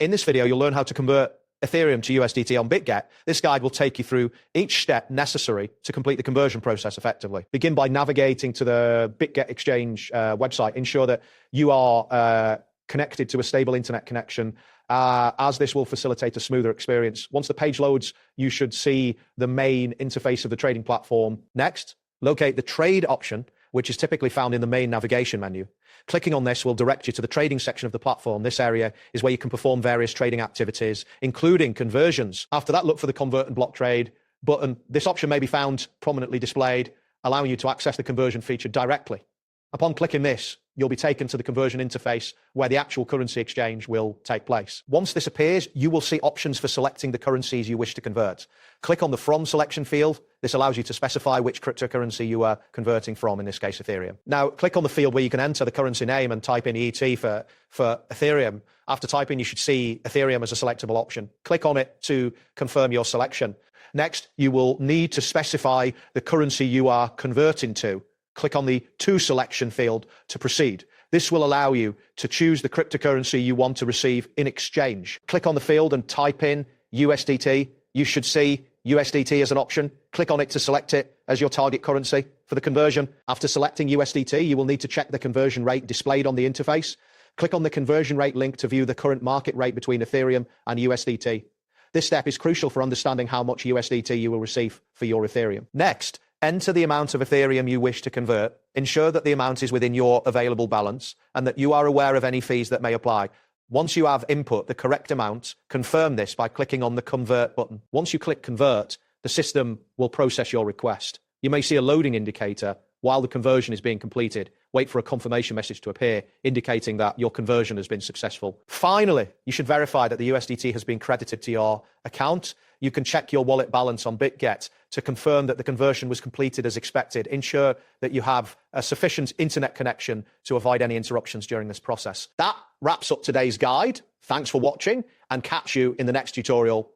In this video, you'll learn how to convert Ethereum to USDT on Bitget. This guide will take you through each step necessary to complete the conversion process effectively. Begin by navigating to the Bitget exchange website. Ensure that you are connected to a stable internet connection, as this will facilitate a smoother experience. Once the page loads, you should see the main interface of the trading platform. Next, locate the trade option, which is typically found in the main navigation menu. Clicking on this will direct you to the trading section of the platform. This area is where you can perform various trading activities, including conversions. After that, look for the Convert and Block Trade button. This option may be found prominently displayed, allowing you to access the conversion feature directly. Upon clicking this, you'll be taken to the conversion interface where the actual currency exchange will take place. Once this appears, you will see options for selecting the currencies you wish to convert. Click on the From selection field. This allows you to specify which cryptocurrency you are converting from, in this case, Ethereum. Now, click on the field where you can enter the currency name and type in ET for Ethereum. After typing, you should see Ethereum as a selectable option. Click on it to confirm your selection. Next, you will need to specify the currency you are converting to. Click on the To selection field to proceed. This will allow you to choose the cryptocurrency you want to receive in exchange. Click on the field and type in USDT. You should see USDT as an option. Click on it to select it as your target currency for the conversion. After selecting USDT, you will need to check the conversion rate displayed on the interface. Click on the conversion rate link to view the current market rate between Ethereum and USDT. This step is crucial for understanding how much USDT you will receive for your Ethereum. Next, enter the amount of Ethereum you wish to convert. Ensure that the amount is within your available balance and that you are aware of any fees that may apply. Once you have input the correct amount, confirm this by clicking on the Convert button. Once you click Convert, the system will process your request. You may see a loading indicator while the conversion is being completed. Wait for a confirmation message to appear, indicating that your conversion has been successful. Finally, you should verify that the USDT has been credited to your account. You can check your wallet balance on Bitget to confirm that the conversion was completed as expected. Ensure that you have a sufficient internet connection to avoid any interruptions during this process. That wraps up today's guide. Thanks for watching, and catch you in the next tutorial.